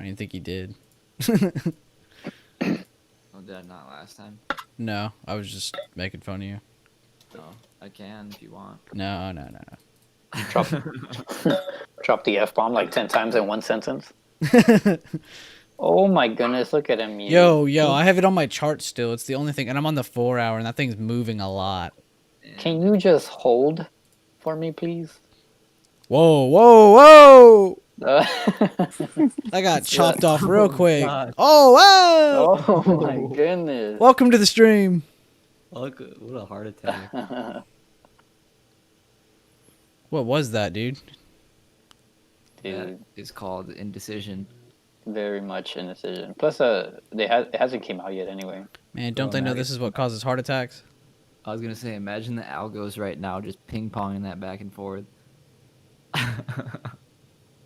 I didn't think he did. Oh, did I not last time? No, I was just making fun of you. Oh, I can if you want. No, no, no, Drop, drop the F bomb like 10 times in one sentence. no. Oh my goodness, look at him. Yo, I have it on my chart still. It's the only thing, and I'm on the 4 hour, and that thing's moving a lot. Can you just hold for me, please? Whoa, whoa, whoa! Uh, I got chopped off real quick. God. Oh, wow! oh my goodness. Welcome to the stream. Look, what a heart attack. What was that, dude? That Dude, is called indecision. very much indecision. Plus, it hasn't came out yet anyway. Man, don't Bro, they know Maddie. this is what causes heart attacks? I was gonna say, imagine the algos right now just ping ponging that back and forth.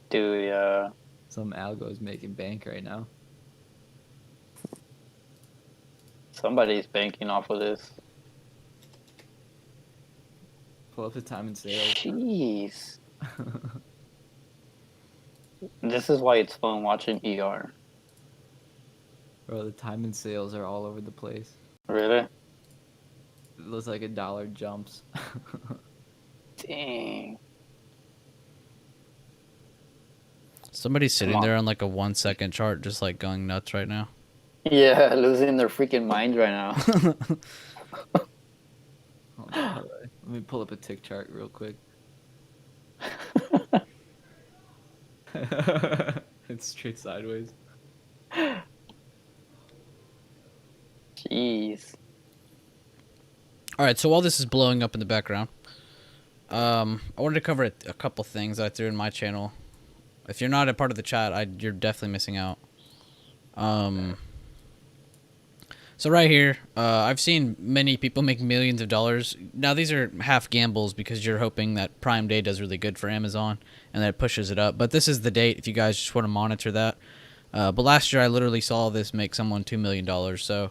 Dude, yeah. Some algos making bank right now. Somebody's banking off of this. Pull up the time and sales. Jeez. This is why it's fun watching ER. Bro, the time and sales are all over the place. Really? It looks like $1 jumps. Dang. Somebody's sitting on. there on like a 1 second chart, just like going nuts right now. Yeah, losing their freaking minds right now. Oh, no, let me pull up a tick chart real quick. It's straight sideways. Jeez. All right, so while this is blowing up in the background, I wanted to cover a couple things that I threw in my channel. If you're not a part of the chat, you're definitely missing out. So right here, I've seen many people make millions of dollars. Now these are half gambles because you're hoping that Prime Day does really good for Amazon and that it pushes it up. But this is the date if you guys just want to monitor that. But last year I literally saw this make someone $2 million. So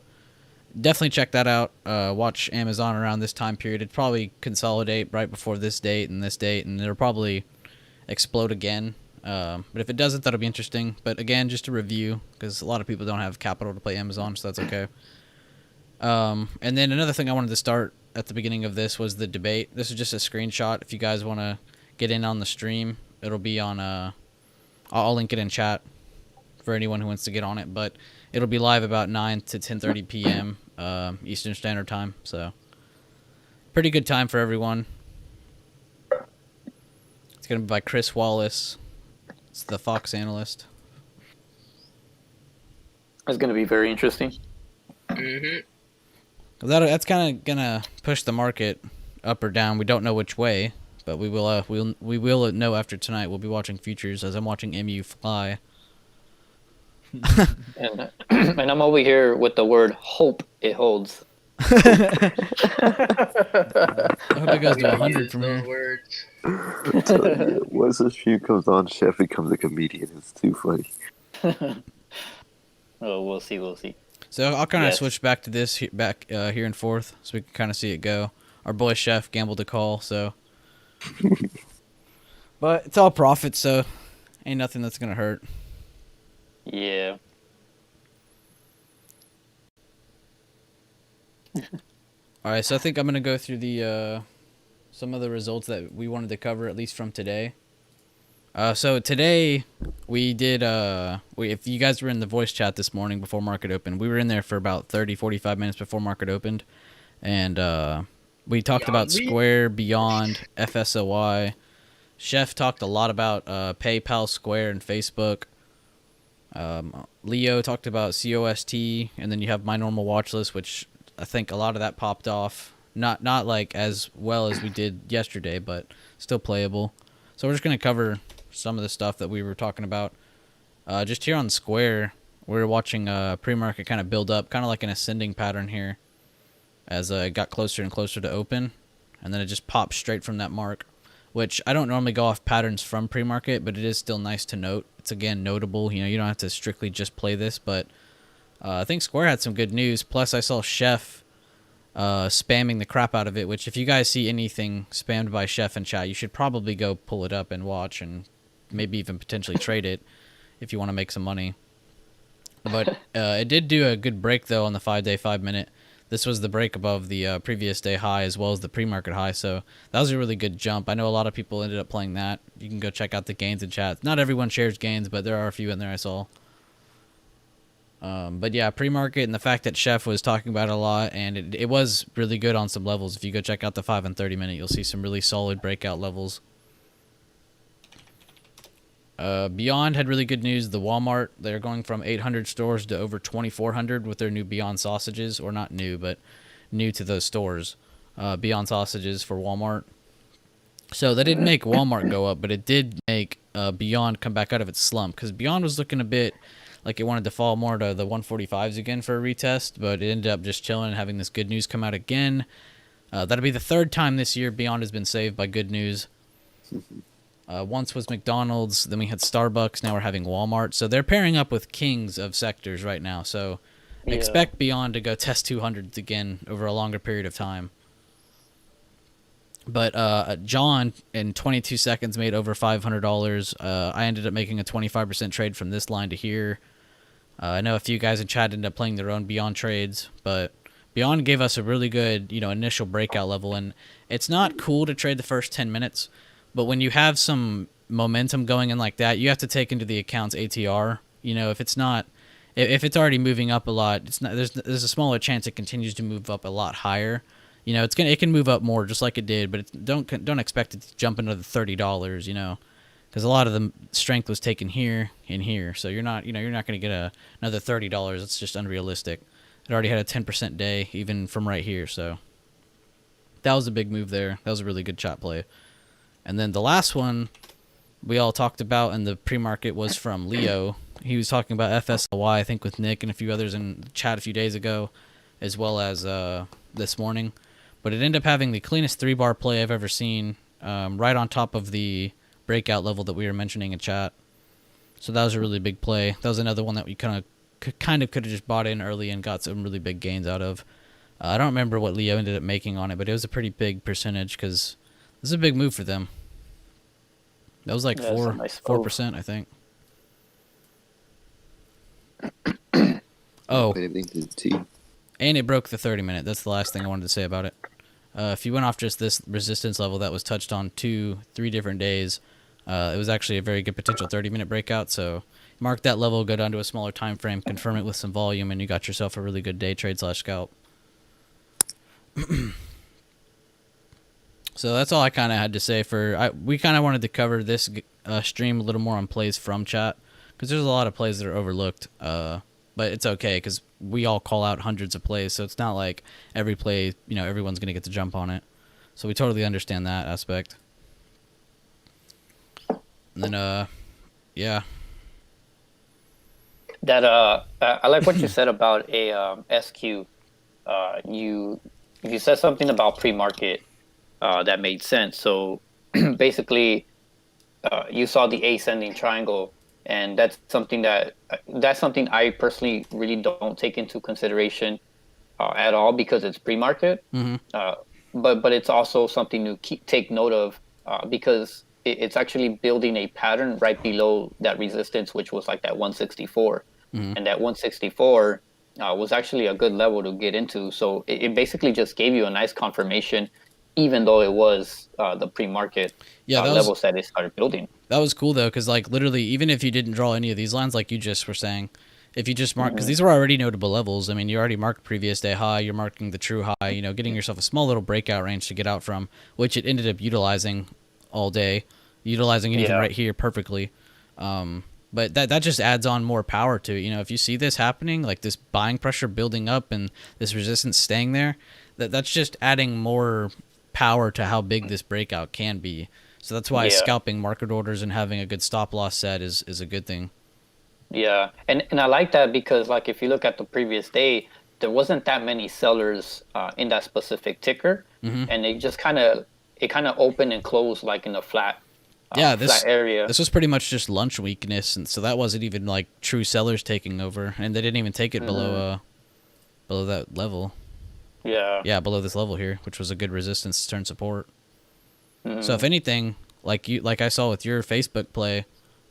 definitely check that out. Watch Amazon around this time period. It'd probably consolidate right before this date, and it'll probably explode again. But if it doesn't, that'll be interesting. But again, just a review, because a lot of people don't have capital to play Amazon, so that's okay. And then another thing I wanted to start at the beginning of this was the debate. This is just a screenshot. If you guys want to get in on the stream, it'll be on, I'll link it in chat for anyone who wants to get on it. But it'll be live about 9 to 10:30 p.m. Eastern Standard Time. So pretty good time for everyone. It's going to be by Chris Wallace. It's the Fox analyst. It's going to be very interesting. Mm-hmm. That's kind of gonna push the market up or down. We don't know which way, but we will. We will know after tonight. We'll be watching futures as I'm watching MU fly. And I'm over here with the word hope it holds. I hope it goes to 100 from here. Words. Once the stream comes on, Chef becomes a comedian. It's too funny. Oh, we'll see. We'll see. So I'll kind of Yes. switch back to this here and forth, so we can kind of see it go. Our boy Chef gambled a call, so. But it's all profit, so ain't nothing that's gonna hurt. Yeah. All right, so I think I'm gonna go through the some of the results that we wanted to cover, at least from today. So today we did if you guys were in the voice chat this morning before market opened, we were in there for about 30-45 minutes before market opened, and we talked about Square, Beyond, FSOI. Chef talked a lot about PayPal, Square, and Facebook. Leo talked about COST, and then you have my normal watch list, which I think a lot of that popped off. Not like as well as we did yesterday, but still playable. So we're just gonna cover some of the stuff that we were talking about. Just here on Square, we're watching pre-market kind of build up, kind of like an ascending pattern here, as it got closer and closer to open, and then it just popped straight from that mark, which I don't normally go off patterns from pre-market, but it is still nice to note. It's again notable. You know, you don't have to strictly just play this, but I think Square had some good news. Plus, I saw Chef spamming the crap out of it, which if you guys see anything spammed by Chef in chat, you should probably go pull it up and watch and maybe even potentially trade it. if you want to make some money. But it did do a good break though on the 5-day 5-minute. This was the break above the previous day high as well as the pre-market high, so that was a really good jump. I know a lot of people ended up playing that. You can go check out the gains in chat. Not everyone shares gains, but there are a few in there I saw. But yeah, pre-market and the fact that Chef was talking about it a lot, and it was really good on some levels. If you go check out the 5 and 30 minute, you'll see some really solid breakout levels. Beyond had really good news. The Walmart, they're going from 800 stores to over 2,400 with their new Beyond sausages, or not new, but new to those stores. Beyond sausages for Walmart. So that didn't make Walmart go up, but it did make Beyond come back out of its slump, because Beyond was looking a bit like it wanted to fall more to the 145s again for a retest, but it ended up just chilling and having this good news come out again. That'll be the third time this year Beyond has been saved by good news. Once was McDonald's, then we had Starbucks, now we're having Walmart. So they're pairing up with kings of sectors right now. So expect Beyond to go test 200s again over a longer period of time. But John, in 22 seconds, made over $500. I ended up making a 25% trade from this line to here. I know a few guys in chat ended up playing their own Beyond trades, but Beyond gave us a really good, initial breakout level. And it's not cool to trade the first 10 minutes. But when you have some momentum going in like that, you have to take into the account's ATR. If it's not, if it's already moving up a lot, it's not. There's a smaller chance it continues to move up a lot higher. It can move up more just like it did, but don't expect it to jump into the $30. Because a lot of the strength was taken here and here, so you're not going to get another $30. It's just unrealistic. It already had a 10% day even from right here, so that was a big move there. That was a really good shot play. And then the last one we all talked about in the pre-market was from Leo. He was talking about FSLY, I think, with Nick and a few others in the chat a few days ago, as well as this morning. But it ended up having the cleanest 3-bar play I've ever seen, right on top of the breakout level that we were mentioning in chat. So that was a really big play. That was another one that we kind of could have just bought in early and got some really big gains out of. I don't remember what Leo ended up making on it, but it was a pretty big percentage because this is a big move for them. That was like 4%, I think. Oh, and it broke the 30-minute. That's the last thing I wanted to say about it. If you went off just this resistance level that was touched on 2-3 different days, it was actually a very good potential 30-minute breakout. So mark that level, go down to a smaller time frame, confirm it with some volume, and you got yourself a really good day trade / scalp. So that's all I kind of had to say we kind of wanted to cover this stream a little more on plays from chat, because there's a lot of plays that are overlooked, but it's okay because we all call out hundreds of plays, so it's not like every play, everyone's going to get to jump on it. So we totally understand that aspect. And then, yeah. That I like what you said about a SQ. You said something about pre-market. That made sense. So basically, you saw the ascending triangle, and that's something I personally really don't take into consideration at all because it's pre-market. Mm-hmm. But it's also something to take note of because it's actually building a pattern right below that resistance, which was like that 164, and that 164 was actually a good level to get into. So it basically just gave you a nice confirmation, even though it was the pre-market levels that it started building. That was cool, though, because, literally, even if you didn't draw any of these lines, like you just were saying, if you just mark, because these were already notable levels. I mean, you already marked previous day high, you're marking the true high, getting yourself a small little breakout range to get out from, which it ended up utilizing all day, utilizing it even right here perfectly. But that just adds on more power to it. If you see this happening, like this buying pressure building up and this resistance staying there, that's just adding more power to how big this breakout can be. So that's why scalping market orders and having a good stop loss set is a good thing. Yeah, and I like that because if you look at the previous day, there wasn't that many sellers in that specific ticker, and it just kind of opened and closed in a flat flat area. This was pretty much just lunch weakness, and so that wasn't even true sellers taking over, and they didn't even take it below that level. Yeah, below this level here, which was a good resistance turn support. So if anything, like I saw with your Facebook play,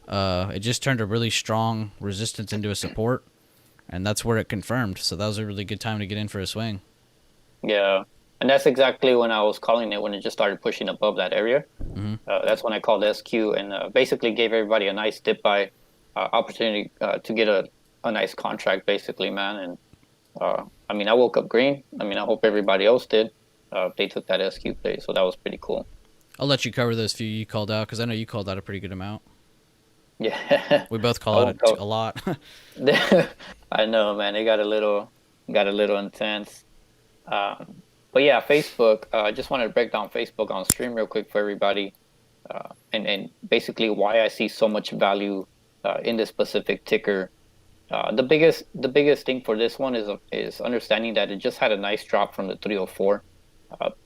It just turned a really strong resistance into a support, and that's where it confirmed. So that was a really good time to get in for a swing. Yeah, and that's exactly when I was calling it when it just started pushing above that area. That's when I called SQ and basically gave everybody a nice dip buy opportunity to get a nice contract, basically, man. And I mean, I woke up green. I mean, I hope everybody else did. They took that SQ play, so that was pretty cool. I'll let you cover those few you called out because I know you called out a pretty good amount. Yeah, We both I call won't out go. a lot. I know, man. It got a little intense. But yeah, Facebook. I just wanted to break down Facebook on stream real quick for everybody, and basically why I see so much value in this specific ticker. The biggest thing for this one is understanding that it just had a nice drop from the 304,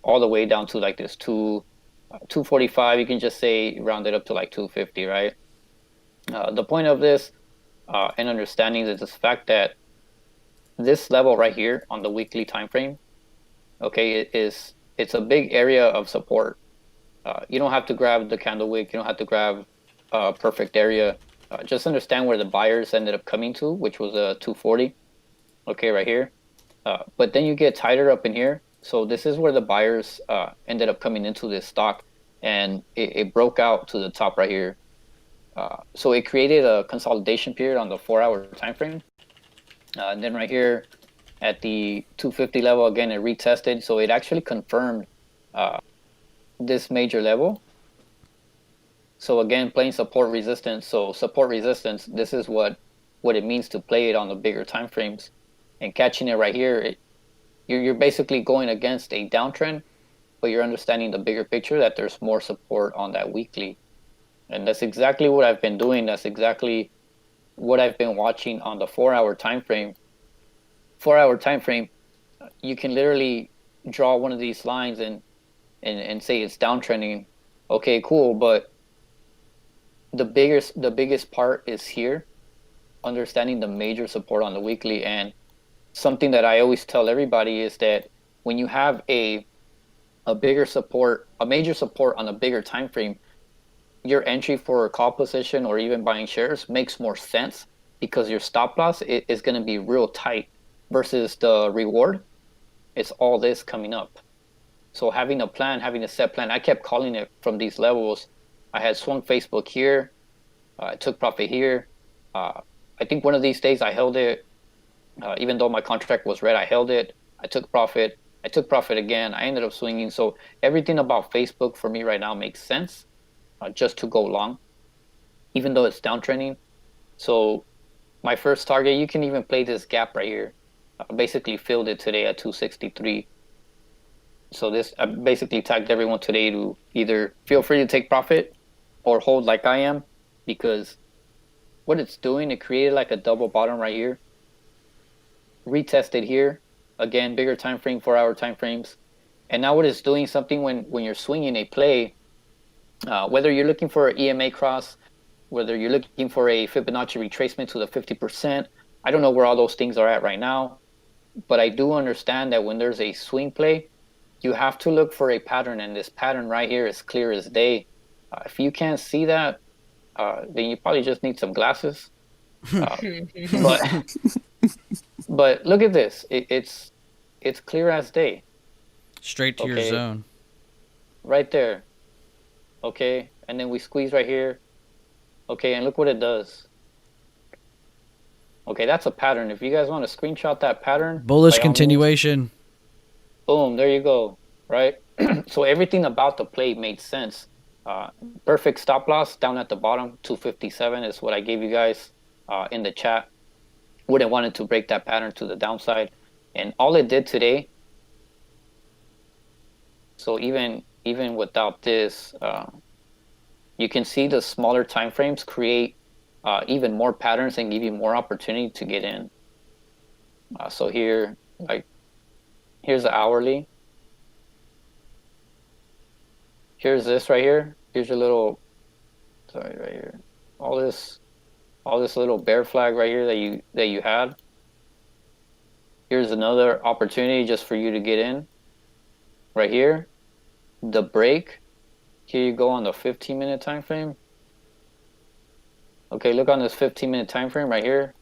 all the way down to like this 245. You can just say round it up to like 250, right? The point of this and understanding is the fact that this level right here on the weekly time frame, okay, it's a big area of support. You don't have to grab the candle wick. You don't have to grab a perfect area. Just understand where the buyers ended up coming to, which was a 240. Okay, right here. But then you get tighter up in here. So this is where the buyers ended up coming into this stock, and it broke out to the top right here. So it created a consolidation period on the 4-hour time frame. And then right here at the 250 level, again, it retested. So it actually confirmed this major level. So again, playing support resistance. So support resistance, this is what it means to play it on the bigger time frames. And catching it right here, you're basically going against a downtrend, but you're understanding the bigger picture that there's more support on that weekly. And that's exactly what I've been doing. That's exactly what I've been watching on the 4-hour time frame. 4-hour time frame, you can literally draw one of these lines and say it's downtrending. Okay, cool, but the biggest part is here, understanding the major support on the weekly. And something that I always tell everybody is that when you have a bigger support, a major support on a bigger time frame, your entry for a call position or even buying shares makes more sense because your stop loss is going to be real tight versus the reward. It's all this coming up. So having a plan, having a set plan, I kept calling it from these levels. I had swung Facebook here. I took profit here. I think one of these days I held it. Even though my contract was red, I held it. I took profit. I took profit again. I ended up swinging. So everything about Facebook for me right now makes sense, just to go long, even though it's downtrending. So my first target, you can even play this gap right here. Basically filled it today at 263. So this, I basically tagged everyone today to either feel free to take profit or hold like I am, because what it's doing, it created like a double bottom right here, retested here, again, bigger time frame, 4-hour time frames. And now what it's doing, something when you're swinging a play, whether you're looking for an EMA cross, whether you're looking for a Fibonacci retracement to the 50%, I don't know where all those things are at right now, but I do understand that when there's a swing play, you have to look for a pattern, and this pattern right here is clear as day. If you can't see that, then you probably just need some glasses. But but look at this. It's clear as day. Straight to your zone. Right there. Okay, and then we squeeze right here. Okay, and look what it does. Okay, that's a pattern. If you guys want to screenshot that pattern, Bullish continuation. Boom, there you go, right? So everything about the play made sense. Perfect stop loss down at the bottom, 257 is what I gave you guys in the chat. Wouldn't want it to break that pattern to the downside. And all it did today, so even without this, you can see the smaller time frames create even more patterns and give you more opportunity to get in. So here, like, here's the hourly. Here's this right here. Here's your little, sorry, right here. All this little bear flag right here that you had. Here's another opportunity just for you to get in. Right here, the break. Here you go on the 15-minute time frame. Okay, look on this 15-minute time frame right here.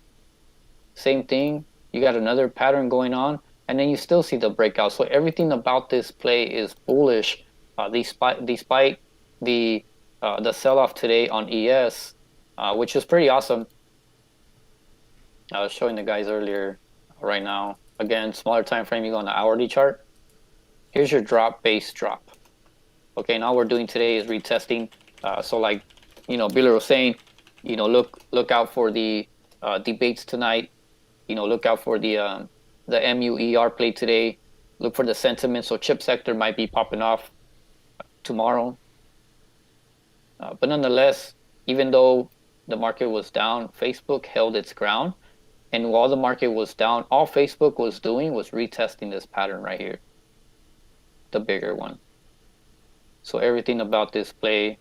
Same thing. You got another pattern going on, and then you still see the breakout. So everything about this play is bullish. Despite the sell-off today on ES, which is pretty awesome. I was showing the guys earlier. Right now, again, smaller time frame. You go on the hourly chart. Here's your drop, base drop. Okay, and all we're doing today is retesting. So like, Bueller was saying, look out for the debates tonight. Look out for the MUER play today. Look for the sentiment. So chip sector might be popping off tomorrow. But nonetheless, even though the market was down, Facebook held its ground. And while the market was down, all Facebook was doing was retesting this pattern right here, the bigger one. So everything about this play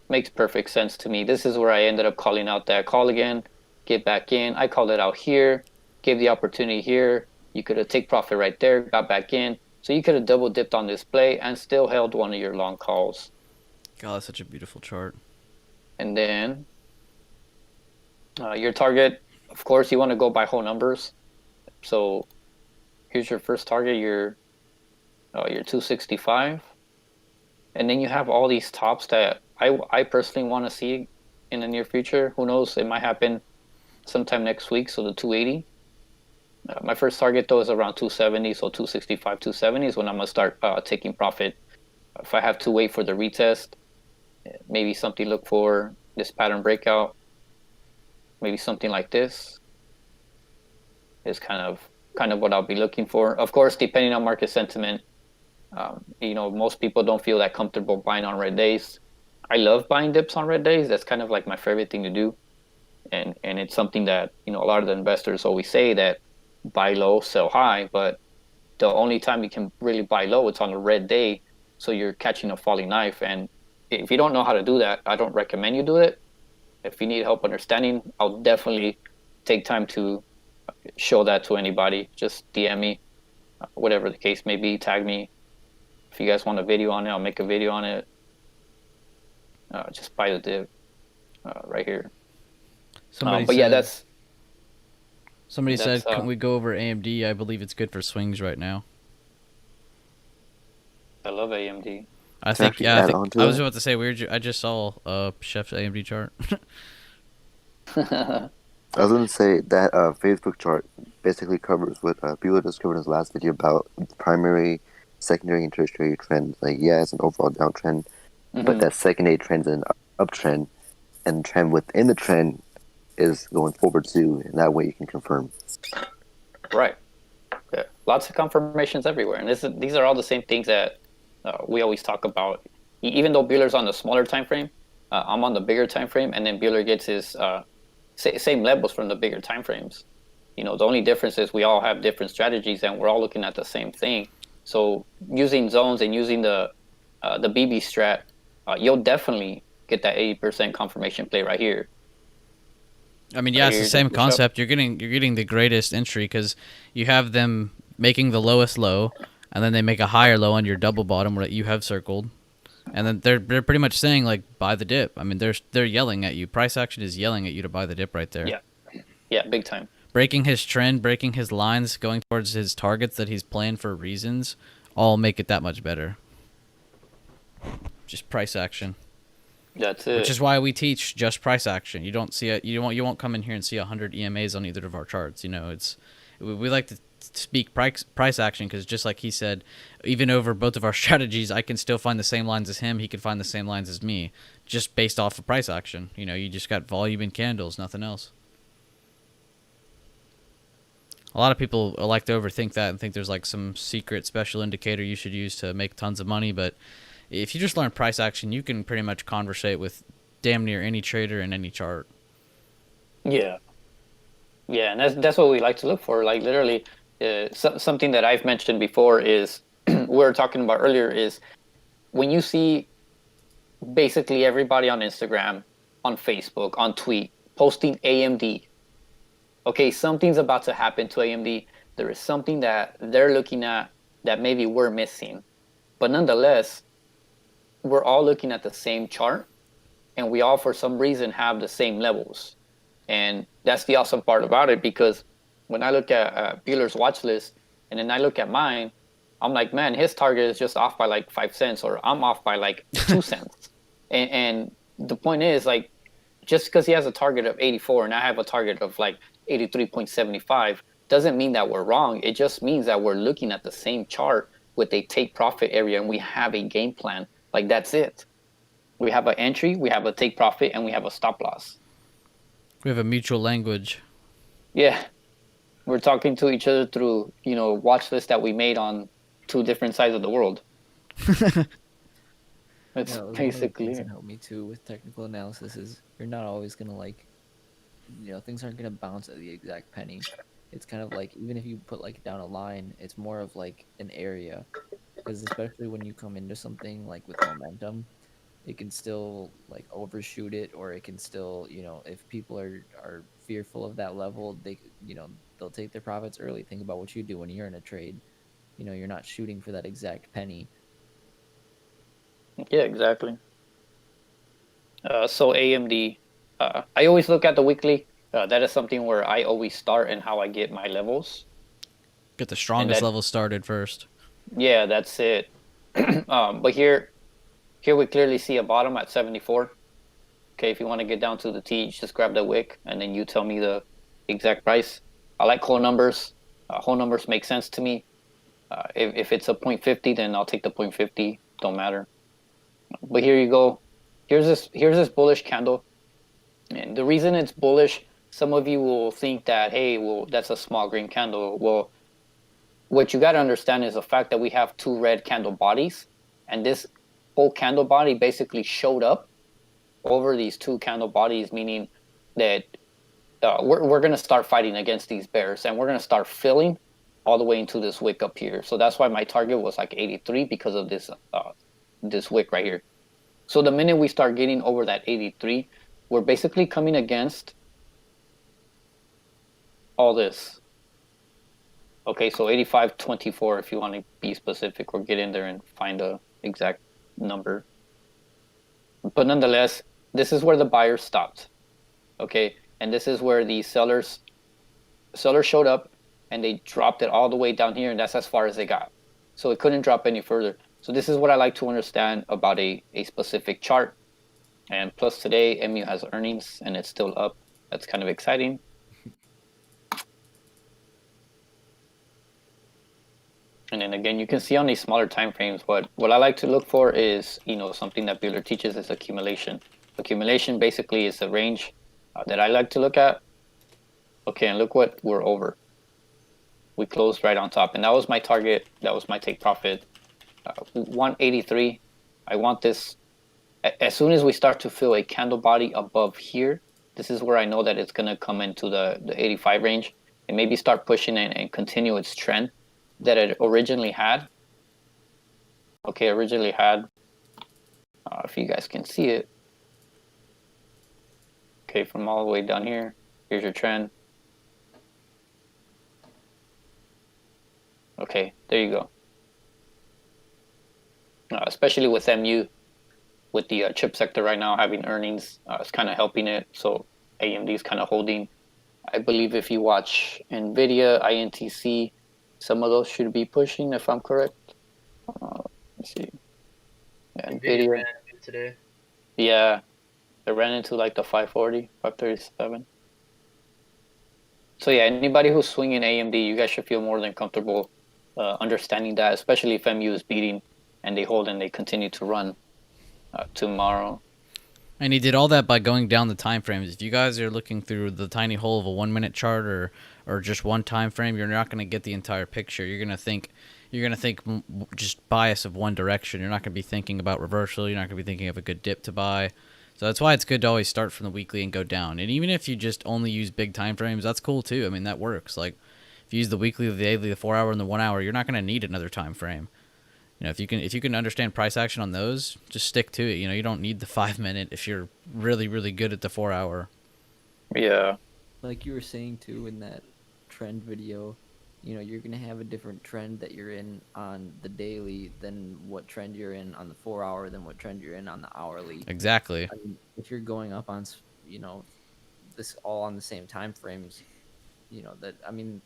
makes perfect sense to me. This is where I ended up calling out that call again, get back in. I called it out here, gave the opportunity here. You could have take profit right there, got back in. So you could have double dipped on this play and still held one of your long calls. God, that's such a beautiful chart. And then your target, of course, you want to go by whole numbers. So here's your first target, your 265. And then you have all these tops that I personally want to see in the near future. Who knows? It might happen sometime next week. So the 280. My first target, though, is around 270. So 265, 270 is when I'm going to start taking profit. If I have to wait for the retest, maybe something look for this pattern breakout. Maybe something like this is kind of what I'll be looking for. Of course, depending on market sentiment, most people don't feel that comfortable buying on red days. I love buying dips on red days. That's kind of like my favorite thing to do. And it's something that, a lot of the investors always say that buy low, sell high, but the only time you can really buy low, it's on a red day. So you're catching a falling knife. And if you don't know how to do that, I don't recommend you do it. If you need help understanding, I'll definitely take time to show that to anybody. Just DM me, whatever the case may be, tag me. If you guys want a video on it, I'll make a video on it. Just buy the dip right here. Somebody said, can we go over AMD? I believe it's good for swings right now. I love AMD. I was about to say I just saw Chef's AMD chart. I was going to say that Facebook chart basically covers what Bueller discovered in his last video about primary, secondary, and tertiary trends. Like, yeah, it's an overall downtrend, but that secondary trend is an uptrend, and the trend within the trend is going forward too, and that way you can confirm. Right. Yeah. Lots of confirmations everywhere, and these are all the same things that we always talk about. Even though Bueller's on the smaller time frame, I'm on the bigger time frame, and then Bueller gets his same levels from the bigger time frames. The only difference is we all have different strategies, and we're all looking at the same thing. So using zones and using the BB strat, you'll definitely get that 80% confirmation play right here. I mean, yeah, it's the same concept. You're getting the greatest entry because you have them making the lowest low, and then they make a higher low on your double bottom that you have circled, and then they're pretty much saying like buy the dip. I mean, they're yelling at you. Price action is yelling at you to buy the dip right there. Yeah, big time. Breaking his trend, breaking his lines, going towards his targets that he's playing for reasons, all make it that much better. Just price action. That's it. Which is why we teach just price action. You don't see it. You won't come in here and see 100 EMAs on either of our charts. We like to speak price action because just like he said, even over both of our strategies, I can still find the same lines as him. He can find the same lines as me, just based off of price action. You just got volume and candles, nothing else. A lot of people like to overthink that and think there's like some secret special indicator you should use to make tons of money, but if you just learn price action, you can pretty much conversate with damn near any trader in any chart. Yeah, and that's what we like to look for. Like literally, something that I've mentioned before is we were talking about earlier is when you see basically everybody on Instagram, on Facebook, on Tweet posting AMD. Okay, something's about to happen to AMD. There is something that they're looking at that maybe we're missing, but nonetheless, we're all looking at the same chart, and we all for some reason have the same levels. And that's the awesome part about it, because when I look at Bueller's watch list and then I look at mine, I'm like, man, his target is just off by like 5 cents, or I'm off by like 2 cents. And the point is, like, just because he has a target of 84 and I have a target of like 83.75 doesn't mean that we're wrong. It just means that we're looking at the same chart with a take profit area, and we have a game plan. Like, that's it. We have an entry, we have a take profit, and we have a stop loss. We have a mutual language. Yeah. We're talking to each other through, watch lists that we made on 2 different sides of the world. It's basically things that help me too with technical analysis is you're not always gonna things aren't gonna bounce at the exact penny. It's kind of like, even if you put like down a line, it's more of like an area, because especially when you come into something like with momentum, it can still like overshoot it, or it can still, if people are fearful of that level, they'll take their profits early. Think about what you do when you're in a trade. You're not shooting for that exact penny. Yeah, exactly. So AMD, I always look at the weekly. That is something where I always start and how I get my levels. Get the strongest level started first. Yeah, that's it. But here we clearly see a bottom at 74. Okay, if you want to get down to the T, just grab the wick and then you tell me the exact price. I like whole numbers. Whole numbers make sense to me. If it's a 0.50, then I'll take the 0.50. Don't matter. But here you go. Here's this bullish candle. And the reason it's bullish, some of you will think that, hey, well, that's a small green candle. Well, what you got to understand is the fact that we have 2 red candle bodies, and this whole candle body basically showed up over these 2 candle bodies, meaning that we're going to start fighting against these bears, and we're going to start filling all the way into this wick up here. So that's why my target was like 83, because of this wick right here. So the minute we start getting over that 83, we're basically coming against all this. Okay, so 85.24 if you want to be specific, or get in there and find the exact number. But nonetheless, this is where the buyers stopped. Okay, and this is where the sellers showed up and they dropped it all the way down here, and that's as far as they got. So it couldn't drop any further. So this is what I like to understand about a specific chart. And plus today, MU has earnings and it's still up. That's kind of exciting. And then again, you can see on these smaller time frames, what I like to look for is, something that Bueller teaches is accumulation. Accumulation basically is a range that I like to look at. Okay, and look what we're over. We closed right on top, and that was my target. That was my take profit. 183. I want this. As soon as we start to feel a candle body above here, this is where I know that it's going to come into the 85 range and maybe start pushing it and continue its trend that it originally had. Okay, if you guys can see it. Okay, from all the way down here, here's your trend. Okay, there you go. Especially with MU, with the chip sector right now having earnings, it's kind of helping it. So AMD is kind of holding. I believe if you watch NVIDIA, INTC, some of those should be pushing, if I'm correct. Let's see. Yeah, NVIDIA ran into today. Yeah, it ran into like the 540, 537. So yeah, anybody who's swinging AMD, you guys should feel more than comfortable understanding that, especially if MU is beating and they hold and they continue to run tomorrow. And he did all that by going down the time frames. If you guys are looking through the tiny hole of a 1 minute chart or just one time frame, you're not going to get the entire picture. You're going to think just bias of one direction. You're not going to be thinking about reversal. You're not going to be thinking of a good dip to buy. So that's why it's good to always start from the weekly and go down. And even if you just only use big time frames, that's cool too. I mean, that works. Like if you use the weekly, the daily, the 4 hour, and the 1 hour, you're not going to need another time frame. If you can understand price action on those, just stick to it. You don't need the 5 minute if you're really, really good at the 4 hour. Yeah. Like you were saying too in that trend video, you're gonna have a different trend that you're in on the daily than what trend you're in on the 4 hour than what trend you're in on the hourly. Exactly. I mean, if you're going up on this all on the same time frames, that I mean,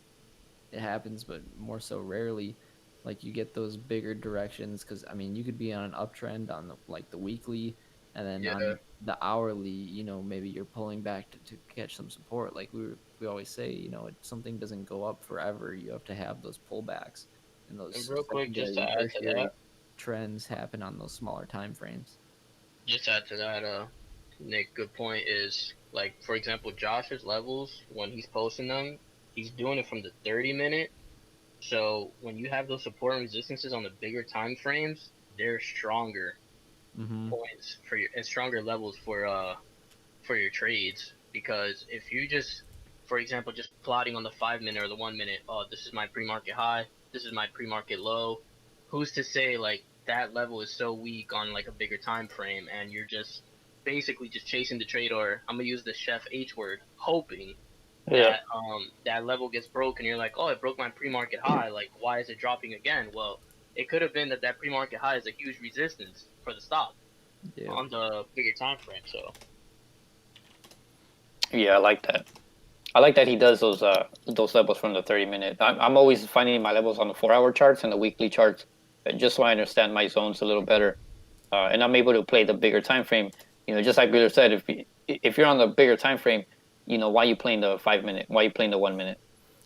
it happens, but more so rarely. Like you get those bigger directions because I mean, you could be on an uptrend on the weekly, and then Yeah. on the hourly, maybe you're pulling back to catch some support. Like we always say, something doesn't go up forever. You have to have those pullbacks, and And those real quick, just secondary to and add to tertiary that, trends happen on those smaller time frames. Nick, good point is like for example, Josh's levels when he's posting them, he's doing it from the 30-minute. So when you have those support and resistances on the bigger time frames, they're stronger Mm-hmm. points for your and stronger levels for your trades. Because if you just, for example, just plotting on the 5-minute or the 1 minute, oh, this is my pre-market high, this is my pre-market low. Who's to say like that level is so weak on like a bigger time frame, and you're just basically just chasing the trade, or I'm gonna use the chef H word, hoping Yeah. that that level gets broken. You're like, oh, it broke my pre-market high. Like, why is it dropping again? Well, it could have been that pre-market high is a huge resistance for the stop Yeah. on the bigger time frame. So Yeah, I like that. I like that he does those levels from the 30-minute. I'm always finding my levels on the 4-hour charts and the weekly charts, just so I understand my zones a little better, and I'm able to play the bigger time frame. Just like Bueller said, if you're on the bigger time frame, why you playing the 5-minute? Why you playing the 1 minute?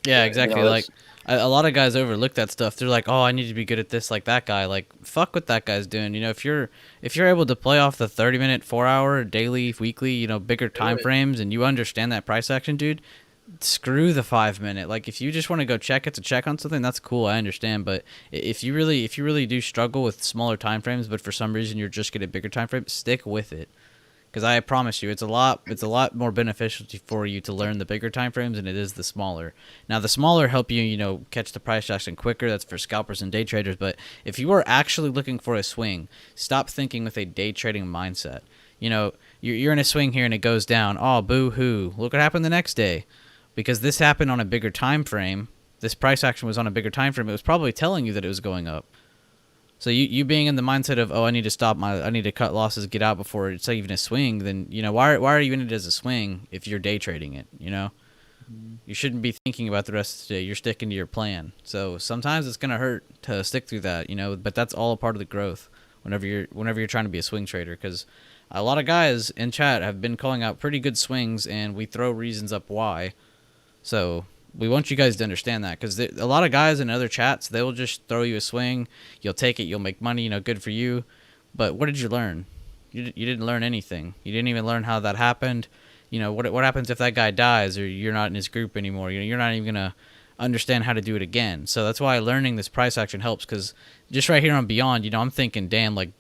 Yeah, exactly. Like it's- a lot of guys overlook that stuff. They're like, "Oh, I need to be good at this like that guy." Like, fuck what that guy's doing. If you're able to play off the 30-minute, 4-hour, daily, weekly, bigger time it. frames, and you understand that price action, dude, screw the 5-minute. Like, if you just want to go check it to check on something, that's cool. I understand. But if you really do struggle with smaller time frames, but for some reason you're just good at bigger time frames, stick with it. Because I promise you, it's a lot more beneficial for you to learn the bigger time frames than it is the smaller. Now, the smaller help you, catch the price action quicker. That's for scalpers and day traders. But if you are actually looking for a swing, stop thinking with a day trading mindset. You're in a swing here and it goes down. Oh, boo hoo! Look what happened the next day, because this happened on a bigger time frame. This price action was on a bigger time frame. It was probably telling you that it was going up. So you being in the mindset of, oh, I need to cut losses, get out before it's even a swing, then why are you in it as a swing if you're day trading it? Mm-hmm. You shouldn't be thinking about the rest of the day. You're sticking to your plan. So sometimes it's gonna hurt to stick through that, but that's all a part of the growth. Whenever you're trying to be a swing trader, because a lot of guys in chat have been calling out pretty good swings, and we throw reasons up why. So we want you guys to understand that, because a lot of guys in other chats, they will just throw you a swing. You'll take it. You'll make money. Good for you. But what did you learn? You didn't learn anything. You didn't even learn how that happened. What happens if that guy dies or you're not in his group anymore? You're not even going to understand how to do it again. So that's why learning this price action helps, because just right here on Beyond, I'm thinking, damn, like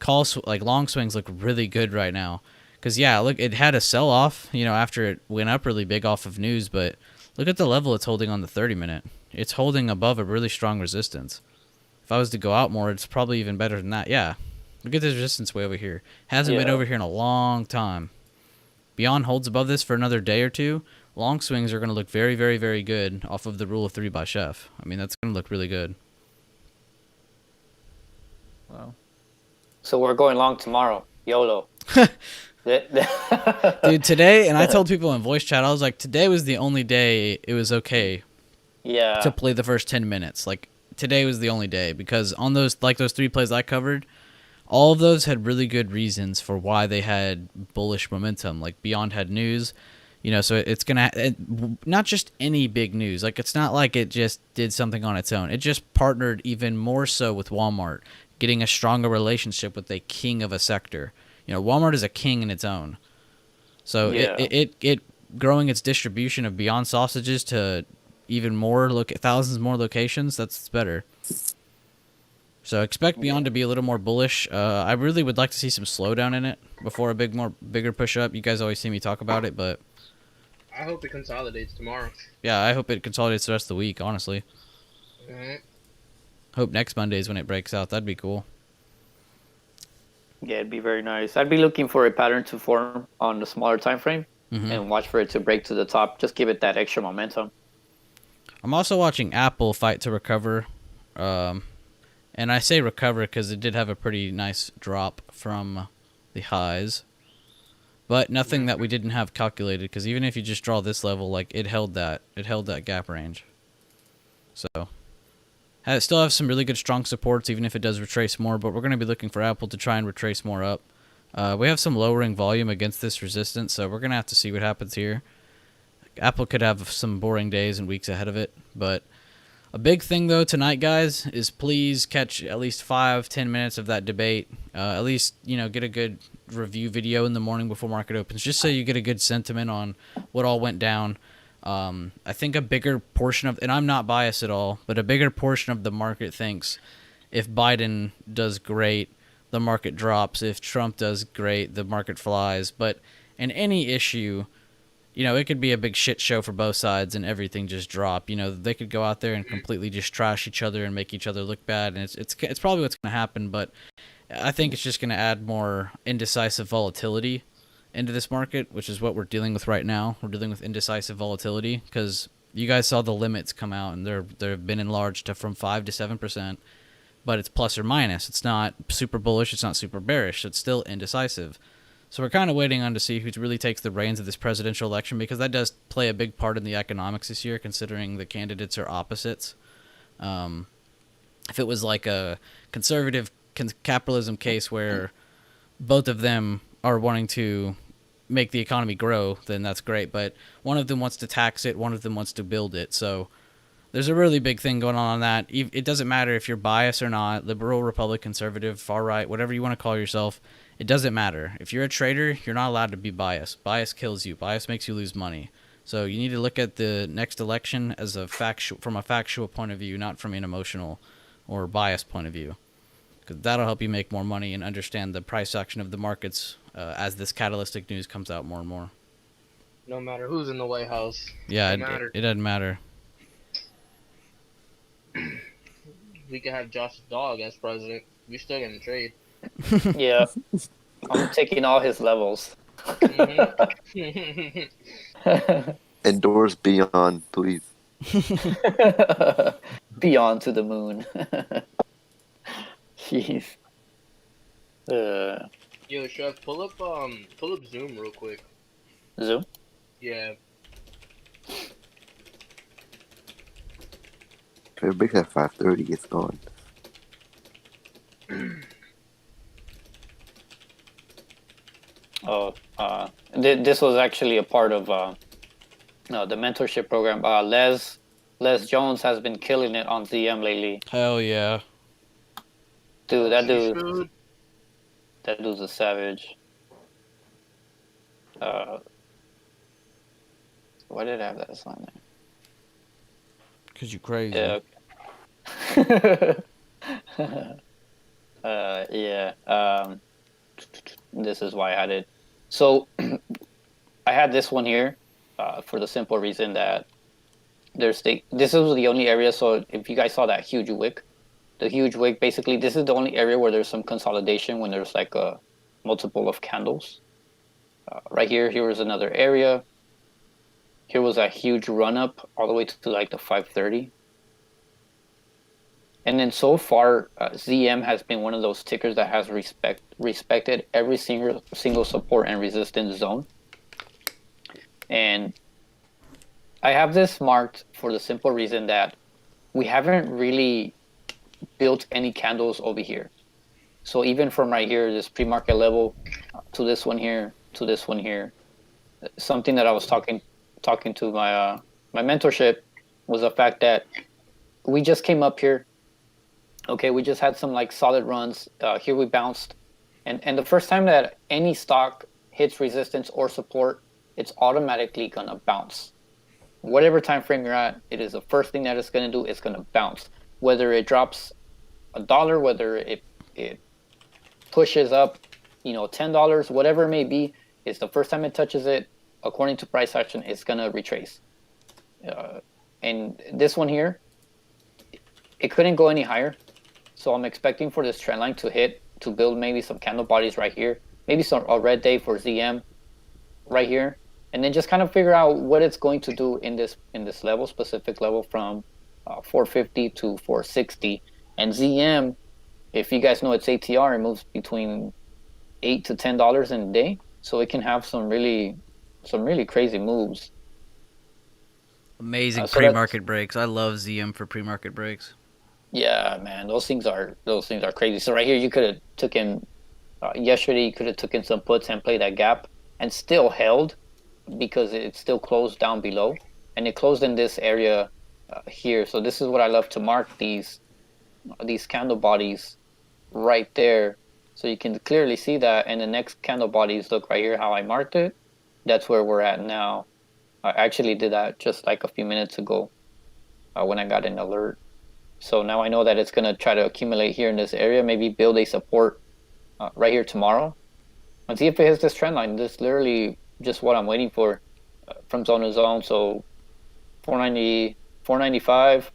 long swings look really good right now. Because, yeah, look, it had a sell-off, after it went up really big off of news, but look at the level it's holding on the 30-minute. It's holding above a really strong resistance. If I was to go out more, it's probably even better than that. Yeah. Look at this resistance way over here. Hasn't been over here in a long time. Beyond holds above this for another day or two. Long swings are going to look very, very, very good off of the rule of 3 by Chef. I mean, that's going to look really good. Wow. So we're going long tomorrow. YOLO. Dude, today, and I told people in voice chat, I was like, today was the only day it was okay to play the first 10 minutes. Like, today was the only day, because on those 3 plays I covered, all of those had really good reasons for why they had bullish momentum. Like, Beyond had news, so it's going to, not just any big news. Like, it's not like it just did something on its own. It just partnered even more so with Walmart, getting a stronger relationship with a king of a sector. Walmart is a king in its own. So it growing its distribution of Beyond sausages to even more thousands more locations, that's better. So expect Beyond to be a little more bullish. I really would like to see some slowdown in it before a bigger push up. You guys always see me talk about it, but I hope it consolidates tomorrow. yeah, I hope it consolidates the rest of the week, honestly. Alright. Hope next Monday is when it breaks out. That'd be cool. Yeah, it'd be very nice. I'd be looking for a pattern to form on the smaller time frame and watch for it to break to the top. Just give it that extra momentum. I'm also watching Apple fight to recover. And I say recover because it did have a pretty nice drop from the highs. But nothing that we didn't have calculated, because even if you just draw this level, like it held that gap range. So it still have some really good strong supports, even if it does retrace more. But we're going to be looking for Apple to try and retrace more up. We have some lowering volume against this resistance, so we're going to have to see what happens here. Apple could have some boring days and weeks ahead of it, but a big thing though tonight, guys, is please catch at least 5-10 minutes of that debate. At least get a good review video in the morning before market opens, just so you get a good sentiment on what all went down. I think a bigger portion of, and I'm not biased at all, but a bigger portion of the market thinks if Biden does great, the market drops. If Trump does great, the market flies. But in any issue, it could be a big shit show for both sides and everything just drop. They could go out there and completely just trash each other and make each other look bad, and it's probably what's going to happen. But I think it's just going to add more indecisive volatility into this market, which is what we're dealing with right now. We're dealing with indecisive volatility because you guys saw the limits come out, and they've been enlarged to from 5 to 7%, but it's plus or minus. It's not super bullish. It's not super bearish. It's still indecisive. So we're kind of waiting on to see who really takes the reins of this presidential election, because that does play a big part in the economics this year, considering the candidates are opposites. If it was like a conservative capitalism case where both of them are wanting to make the economy grow, then that's great. But one of them wants to tax it, one of them wants to build it. So there's a really big thing going on that. It doesn't matter if you're biased or not, liberal, Republican, conservative, far right, whatever you want to call yourself. It doesn't matter. If you're a trader, you're not allowed to be biased. Bias kills you. Bias makes you lose money. So you need to look at the next election as from a factual point of view, not from an emotional or biased point of view. Because that'll help you make more money and understand the price action of the markets as this catalytic news comes out more and more. No matter who's in the White House. Yeah, it it doesn't matter. We could have Josh's dog as president. We still gonna trade. Yeah, I'm taking all his levels. Endorse Beyond, please. Beyond to the moon. Jeez. Yo, Chef, pull up Zoom real quick. Zoom? Yeah. If it breaks at 5:30, it's gone. This was actually a part of the mentorship program. Les Jones has been killing it on ZM lately. Hell yeah. Dude, that dude's a savage. Why did I have that sign there? Because you crazy. Yeah. Yeah. This is why I had it. So I had this one here for the simple reason that this was the only area. So if you guys saw that huge wick, basically this is the only area where there's some consolidation when there's like a multiple of candles. Right here was another area. Here was a huge run up all the way to like the 530. And then so far, ZM has been one of those tickers that has respected every single support and resistance zone. And I have this marked for the simple reason that we haven't really built any candles over here. So even from right here, this pre-market level, to this one here, to this one here, something that I was talking to my mentorship was the fact that we just came up here. Okay, we just had some like solid runs. Here we bounced, and the first time that any stock hits resistance or support, it's automatically gonna bounce. Whatever time frame you're at, it is the first thing that it's gonna do. It's gonna bounce. Whether it drops $1, whether it pushes up, $10, whatever it may be, it's the first time it touches it. According to price action, it's gonna retrace. And this one here, it couldn't go any higher. So I'm expecting for this trend line to build maybe some candle bodies right here. Maybe a red day for ZM right here. and then just kind of figure out what it's going to do in this level, specific level from 450 to 460. And ZM, if you guys know its ATR, it moves between $8 to $10 in a day, so it can have some really crazy moves. Amazing So pre-market breaks. I love ZM for pre-market breaks. yeah, man, those things are crazy. So right here, you could have taken yesterday. You could have taken some puts and played that gap, and still held because it still closed down below, and it closed in this area here. So this is what I love to mark these candle bodies right there, so you can clearly see that. And the next candle bodies, look right here how I marked it. That's where we're at now. I actually did that just like a few minutes ago when I got an alert. So now I know that it's going to try to accumulate here in this area, maybe build a support right here tomorrow. And see if it hits this trend line. This is literally just what I'm waiting for from zone to zone. So 490, 495,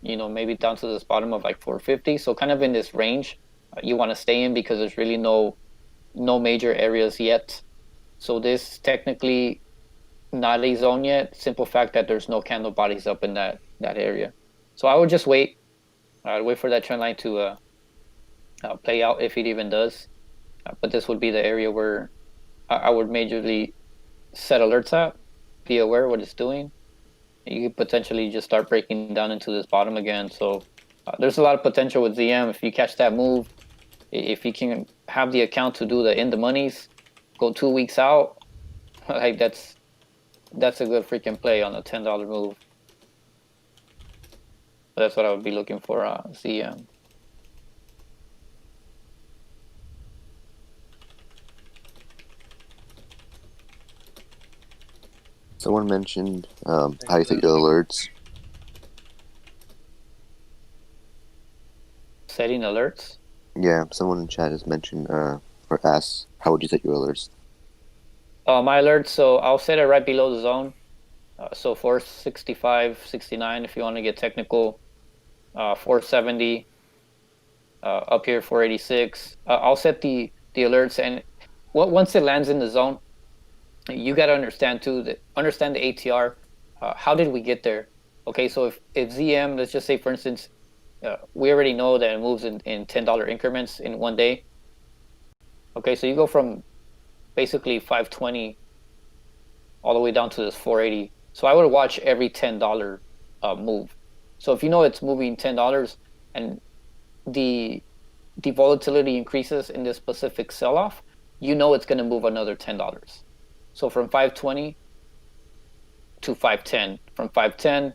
maybe down to this bottom of like 450. So kind of in this range you want to stay in, because there's really no major areas yet. So this technically not a zone yet. Simple fact that there's no candle bodies up in that area. So I would just wait. I'd wait for that trend line to play out, if it even does. But this would be the area where I would majorly set alerts at. Be aware of what it's doing. You could potentially just start breaking down into this bottom again. So there's a lot of potential with ZM. If you catch that move, if you can have the account to do the in the monies, go 2 weeks out, like that's a good freaking play on a $10 move. That's what I would be looking for ZM. Someone mentioned how you set your alerts. Setting alerts? Yeah, someone in chat has mentioned or asked, how would you set your alerts? My alerts, so I'll set it right below the zone. So 465, 69 if you want to get technical. 470. Up here 486. I'll set the alerts, and once it lands in the zone, you got to understand too that understand the ATR. How did we get there? Okay, so if ZM, let's just say for instance, we already know that it moves in $10 increments in one day. Okay, so you go from basically 520 all the way down to this 480. So I would watch every $10 move. So if you know it's moving $10 and the volatility increases in this specific sell-off, you know it's going to move another $10. So from 520 to 510, from 510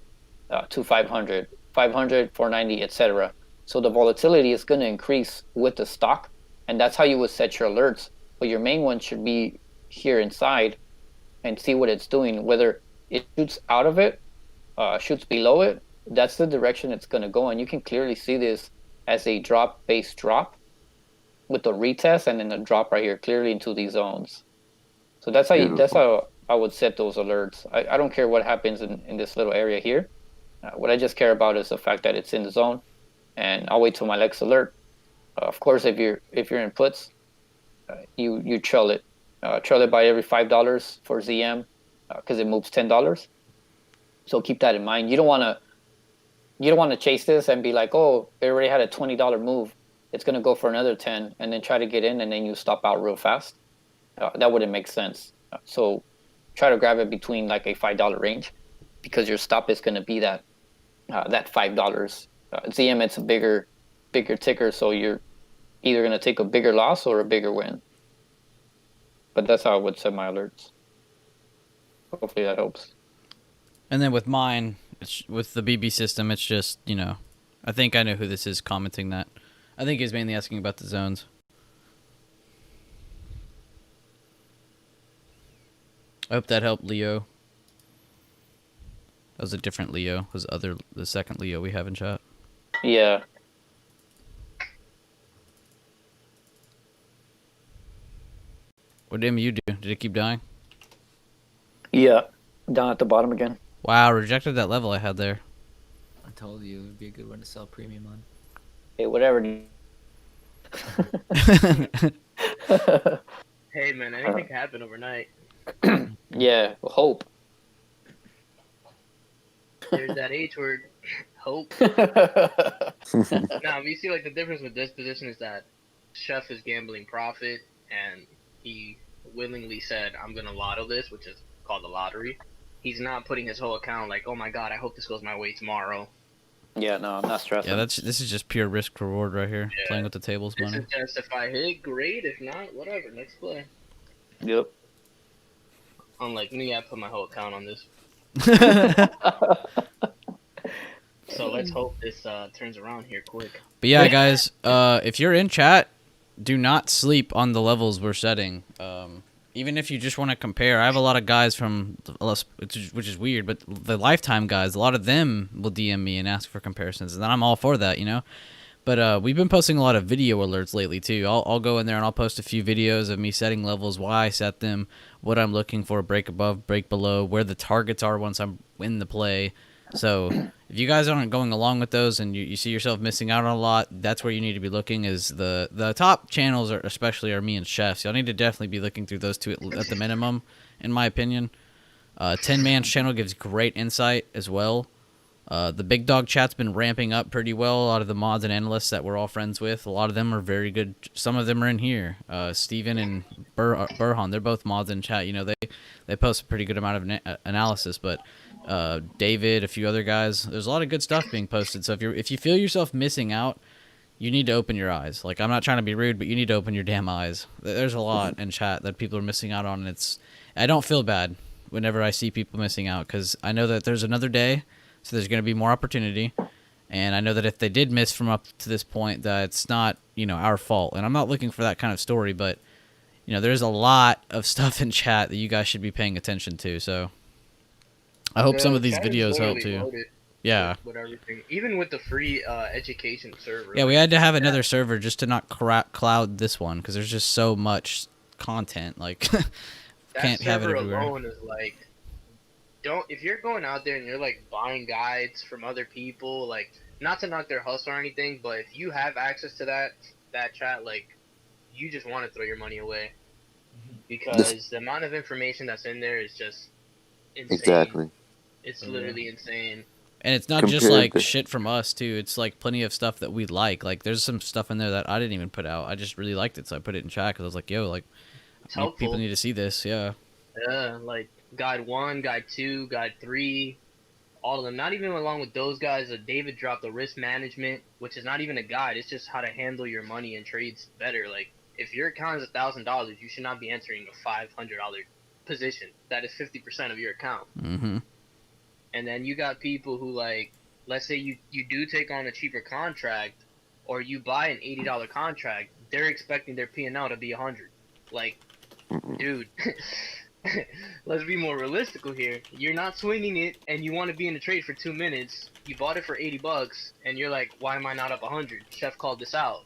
to 500, 500, 490, etc. So the volatility is going to increase with the stock, and that's how you would set your alerts. But your main one should be here inside and see what it's doing, whether it shoots out of it, shoots below it. That's the direction it's going to go, and you can clearly see this as a drop-based drop with the retest and then the drop right here clearly into these zones. So that's how I would set those alerts. I don't care what happens in this little area here. What I just care about is the fact that it's in the zone, and I'll wait till my next alert. Of course, if you're in puts, you trail it by every $5 for ZM because it moves $10. So keep that in mind. You don't want to chase this and be like, oh, it already had a $20 move, it's going to go for another 10, and then try to get in, and then you stop out real fast. That wouldn't make sense. So try to grab it between like a $5 range, because your stop is going to be that $5. ZM, it's a bigger ticker, so you're either going to take a bigger loss or a bigger win. But that's how I would set my alerts. Hopefully that helps. And then with mine, with the BB system, it's just, I think I know who this is commenting that. I think he's mainly asking about the zones. I hope that helped, Leo. That was a different Leo. It was the second Leo we have in chat. Yeah. What did MU do? Did it keep dying? Yeah. Down at the bottom again. Wow, rejected that level I had there. I told you it would be a good one to sell premium on. Hey, whatever. Hey man, anything can happen overnight. Yeah, hope. There's that H word, hope. Now, we see like the difference with this position is that Chef is gambling profit, and he willingly said, "I'm gonna lotto this," which is called the lottery. He's not putting his whole account like, "Oh my god, I hope this goes my way tomorrow." Yeah, no, I'm not stressing. Yeah, this is just pure risk reward right here. Yeah. Playing with the tables This money. is just if I hit, great. If not, whatever. Next play. Yep. Unlike me, I put my whole account on this. So let's hope this turns around here quick. But yeah, guys, if you're in chat, do not sleep on the levels we're setting. Even if you just want to compare, I have a lot of guys from, which is weird, but the Lifetime guys, a lot of them will DM me and ask for comparisons, and I'm all for that, you know. But we've been posting a lot of video alerts lately too. I'll go in there and I'll post a few videos of me setting levels, why I set them, what I'm looking for, break above, break below, where the targets are once I'm in the play. So if you guys aren't going along with those and you see yourself missing out on a lot, that's where you need to be looking. Is the top channels especially me and Chefs. Y'all need to definitely be looking through those two at the minimum, in my opinion. 10-man's channel gives great insight as well. The Big Dog chat's been ramping up pretty well. A lot of the mods and analysts that we're all friends with, a lot of them are very good. Some of them are in here. Steven and Burhan, they're both mods in chat. You know, they post a pretty good amount of analysis. But David, a few other guys, there's a lot of good stuff being posted. So if you feel yourself missing out, you need to open your eyes. Like, I'm not trying to be rude, but you need to open your damn eyes. There's a lot in chat that people are missing out on, and I don't feel bad whenever I see people missing out, because I know that there's another day. So there's going to be more opportunity, and I know that if they did miss from up to this point, that it's not, our fault. And I'm not looking for that kind of story, but, there's a lot of stuff in chat that you guys should be paying attention to. So I hope some of these videos help too. Yeah. With everything, even with the free education server. Yeah, we had to have another server just to not cloud this one, because there's just so much content. Like, can't have it everywhere. Alone is like. If you're going out there and you're like buying guides from other people, like, not to knock their hustle or anything, but if you have access to that chat, like, you just want to throw your money away, because the amount of information that's in there is just insane. Exactly. It's literally insane. And it's not just like shit from us too. It's like plenty of stuff that we like. Like, there's some stuff in there that I didn't even put out. I just really liked it, so I put it in chat because I was like, yo, like, people need to see this. Yeah. Yeah, like Guide 1, Guide 2, Guide 3, all of them. Not even along with those guys, David dropped the risk management, which is not even a guide. It's just how to handle your money and trades better. Like, if your account is $1,000, you should not be entering a $500 position. That is 50% of your account. Mm-hmm. And then you got people who, like, let's say you do take on a cheaper contract, or you buy an $80 contract, they're expecting their P&L to be $100. Like, dude... Let's be more realistical here. You're not swinging it, and you want to be in a trade for 2 minutes. You bought it for $80, and you're like, "Why am I not up 100?" Chef called this out.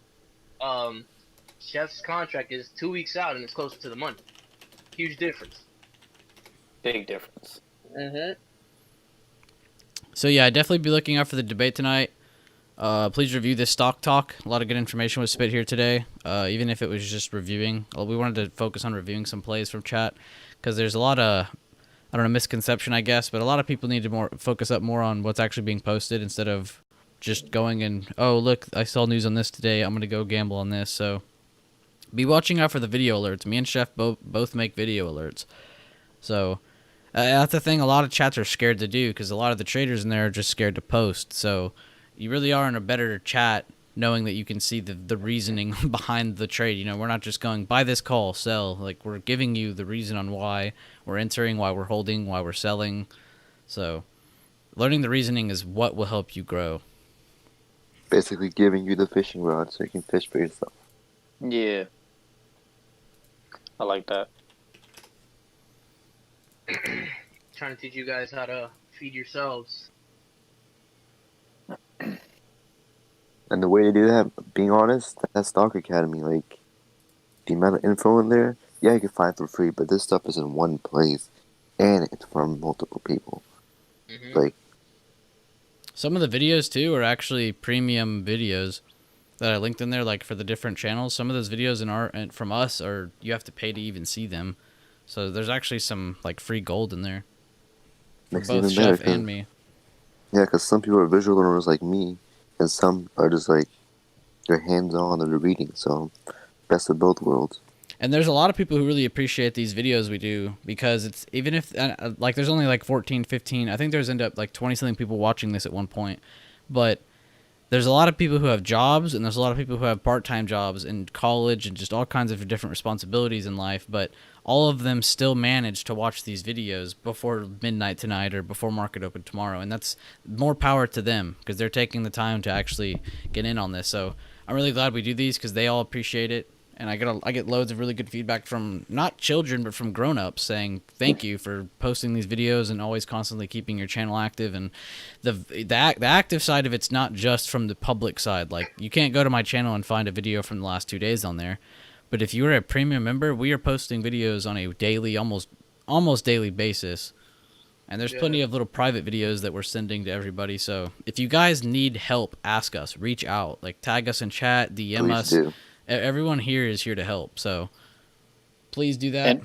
Chef's contract is 2 weeks out, and it's closer to the money. Huge difference. Big difference. So yeah, definitely be looking out for the debate tonight. Please review this stock talk. A lot of good information was spit here today. Even if it was just reviewing, we wanted to focus on reviewing some plays from chat, because there's a lot of, I don't know, misconception, I guess, but a lot of people need to focus up more on what's actually being posted instead of just going and, oh, look, I saw news on this today, I'm going to go gamble on this. So be watching out for the video alerts. Me and Chef both make video alerts. So that's the thing a lot of chats are scared to do, because a lot of the traders in there are just scared to post. So you really are in a better chat knowing that you can see the reasoning behind the trade. We're not just going, buy this call, sell. Like, we're giving you the reason on why we're entering, why we're holding, why we're selling. So learning the reasoning is what will help you grow. Basically giving you the fishing rod so you can fish for yourself. Yeah. I like that. Trying to teach you guys how to feed yourselves. And the way to do that, being honest, that Stock Academy, like, the amount of info in there, yeah, you can find for free, but this stuff is in one place, and it's from multiple people. Like, some of the videos too are actually premium videos that I linked in there, like for the different channels. Some of those videos from us are, you have to pay to even see them. So there's actually some like free gold in there for Makes it both even better. Chef and me. Yeah, because some people are visual learners like me, and some are just like they're hands-on and they're reading. So best of both worlds. And there's a lot of people who really appreciate these videos we do because it's even if like there's only like 14, 15. I think there's end up like 20 something people watching this at one point, but there's a lot of people who have jobs and there's a lot of people who have part-time jobs in college and just all kinds of different responsibilities in life, but all of them still manage to watch these videos before midnight tonight or before market open tomorrow, and that's more power to them because they're taking the time to actually get in on this. So I'm really glad we do these because they all appreciate it, and I get loads of really good feedback from not children but from grown-ups saying thank you for posting these videos and always constantly keeping your channel active. And the active side of it's not just from the public side. Like, you can't go to my channel and find a video from the last 2 days on there, but if you're a premium member, we are posting videos on a daily, almost daily basis. And there's plenty of little private videos that we're sending to everybody. So if you guys need help, ask us, reach out, like tag us in chat, DM Please us. do. Everyone here is here to help, so please do that.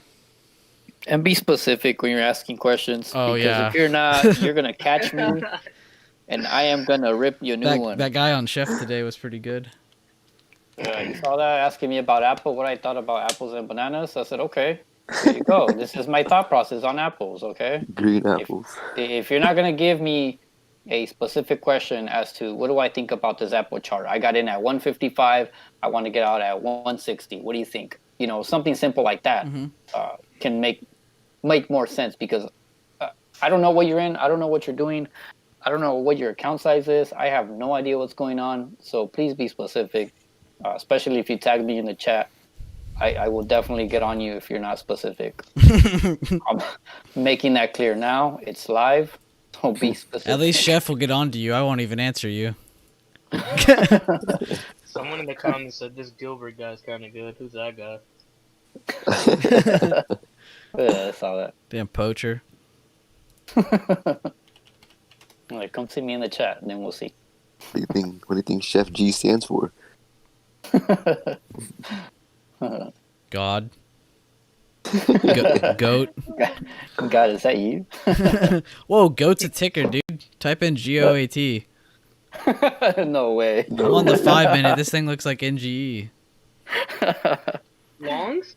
And be specific when you're asking questions. Oh, because yeah. if you're not, you're gonna catch me, and I am gonna rip you a new one. That guy on Chef today was pretty good. You saw that asking me about apple, what I thought about apples and bananas. I said, okay, there you go. This is my thought process on apples. Okay, Green apples. if you're not gonna give me a specific question as to what do I think about this apple chart, I got in at 155. I want to get out at 160. What do you think? You know, something simple like that can make more sense because I don't know what you're in. I don't know what you're doing. I don't know what your account size is. I have no idea what's going on. So please be specific, especially if you tag me in the chat. I will definitely get on you if you're not specific. I'm making that clear now. It's live. So be specific. At least Chef will get on to you. I won't even answer you. Someone in the comments said this Gilbert guy's kind of good. Who's that guy? Yeah, I saw that. Damn poacher. Like, come see me in the chat, and then we'll see. What do you think Chef G stands for? God. Goat. God, is that you? Whoa, goat's a ticker, dude. Type in GOAT. No way. I'm on the 5 minute. This thing looks like NGE. Longs?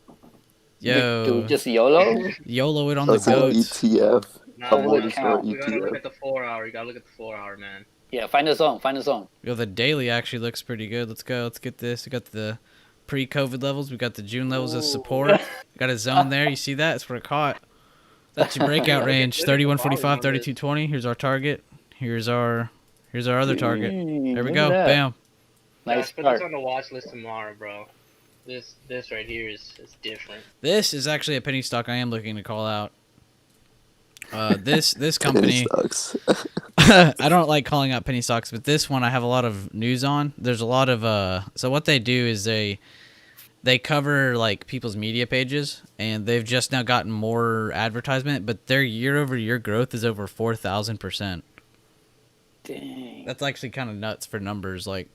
Yo. Dude, just YOLO? YOLO it on the That's an goats. ETF. No, A we Morningstar count. we gotta look ETF. at the 4 hour. You gotta look at the 4 hour, man. Yeah, find a zone. Find a zone. Yo, the daily actually looks pretty good. Let's go. Let's get this. We got the pre-COVID levels. We got the June levels of support. We got a zone there. You see that? That's where it caught. That's your breakout range. 31.45, 32.20. Here's our target. Here's our other target. There we go. Bam. Nice Put this start. on the watch list tomorrow, bro. This right here is different. This is actually a penny stock I am looking to call out. This Penny company, stocks. I don't like calling out penny stocks, but this one I have a lot of news on. There's a lot of so what they do is they cover like people's media pages, and they've just now gotten more advertisement, but their year-over-year growth is over 4,000%. Dang. That's actually kind of nuts for numbers. Like,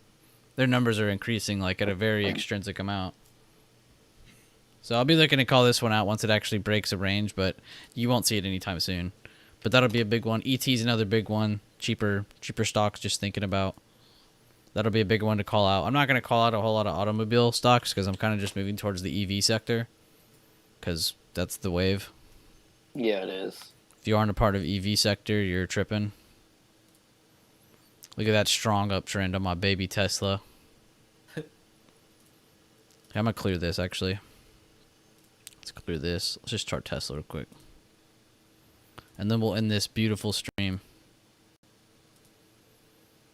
their numbers are increasing like at a very extrinsic amount. So I'll be looking to call this one out once it actually breaks a range, but you won't see it anytime soon. But that'll be a big one. ET's another big one. Cheaper stocks, just thinking about. That'll be a big one to call out. I'm not going to call out a whole lot of automobile stocks because I'm kind of just moving towards the EV sector because that's the wave. Yeah, it is. If you aren't a part of EV sector, you're tripping. Look at that strong uptrend on my baby Tesla. I'm going to clear this, actually. Let's clear this. Let's just chart Tesla real quick. And then we'll end this beautiful stream.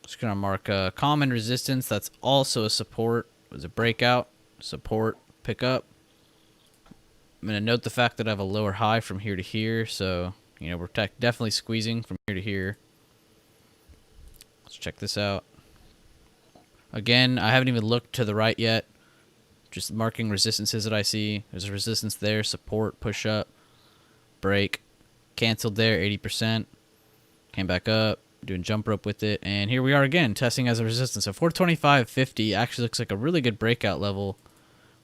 Just going to mark a common resistance. That's also a support. It was a breakout. Support. Pick up. I'm going to note the fact that I have a lower high from here to here. So, you know, we're definitely squeezing from here to here. Let's check this out. Again, I haven't even looked to the right yet. Just marking resistances that I see. There's a resistance there. Support. Push up. Break. Canceled there. 80%. Came back up. Doing jump rope with it. And here we are again. Testing as a resistance. So 425.50 actually looks like a really good breakout level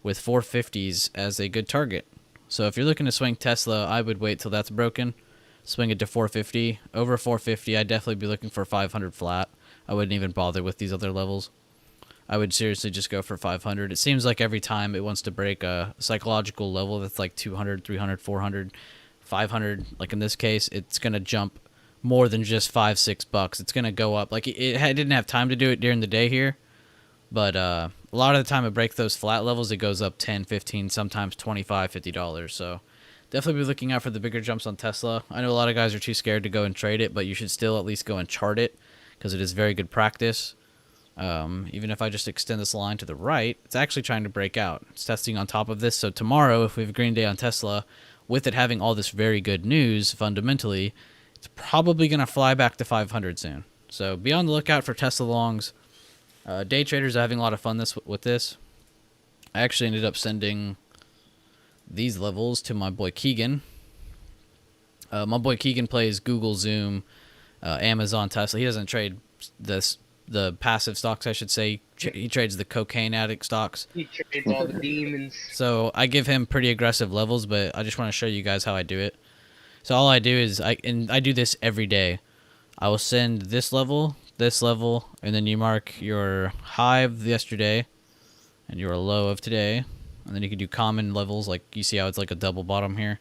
with 450s as a good target. So if you're looking to swing Tesla, I would wait till that's broken. Swing it to 450. Over 450, I'd definitely be looking for 500 flat. I wouldn't even bother with these other levels. I would seriously just go for 500. It seems like every time it wants to break a psychological level that's like 200, 300, 400, 500, like in this case, it's going to jump more than just $5-6. It's going to go up. Like it didn't have time to do it during the day here, but a lot of the time it breaks those flat levels, it goes up 10, 15, sometimes $25, $50. So definitely be looking out for the bigger jumps on Tesla. I know a lot of guys are too scared to go and trade it, but you should still at least go and chart it because it is very good practice. Even if I just extend this line to the right, it's actually trying to break out. It's testing on top of this. So tomorrow, if we have a green day on Tesla, with it having all this very good news, fundamentally, it's probably going to fly back to 500 soon. So be on the lookout for Tesla longs. Day traders are having a lot of fun with this. I actually ended up sending these levels to my boy Keegan. My boy Keegan plays Google, Zoom, Amazon, Tesla. He doesn't trade the passive stocks, I should say. He trades the cocaine addict stocks. He trades all the demons. So I give him pretty aggressive levels, but I just want to show you guys how I do it. So all I do is I do this every day. I will send this level, and then you mark your high of yesterday and your low of today. And then you can do common levels, like you see how it's like a double bottom here.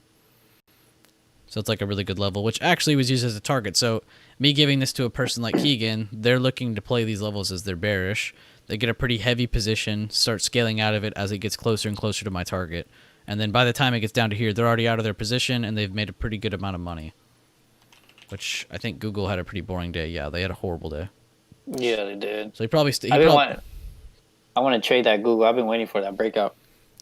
So it's like a really good level, which actually was used as a target. So me giving this to a person like Keegan, they're looking to play these levels as they're bearish. They get a pretty heavy position, start scaling out of it as it gets closer and closer to my target. And then by the time it gets down to here, they're already out of their position, and they've made a pretty good amount of money. Which I think Google had a pretty boring day. Yeah, they had a horrible day. Yeah, they did. So he probably... I want to trade that Google. I've been waiting for that breakout.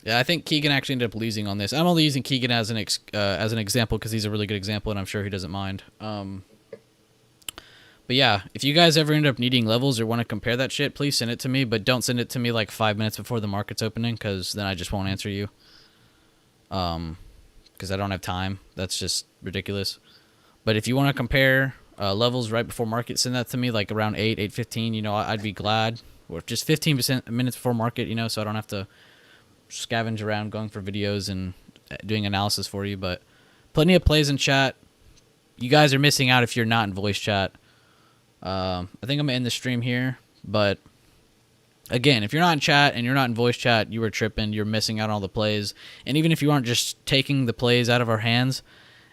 Yeah, I think Keegan actually ended up losing on this. I'm only using Keegan as an example because he's a really good example, and I'm sure he doesn't mind. But yeah, if you guys ever end up needing levels or want to compare that shit, please send it to me. But don't send it to me like 5 minutes before the market's opening, because then I just won't answer you. Because I don't have time. That's just ridiculous. But if you want to compare levels right before market, send that to me like around 8:15. You know, I'd be glad. Or just 15 minutes before market, you know, so I don't have to scavenge around going for videos and doing analysis for you. But plenty of plays in chat. You guys are missing out if you're not in voice chat. I think I'm gonna end the stream here, but again, if you're not in chat and you're not in voice chat, you were tripping. You're missing out on all the plays. And even if you aren't just taking the plays out of our hands,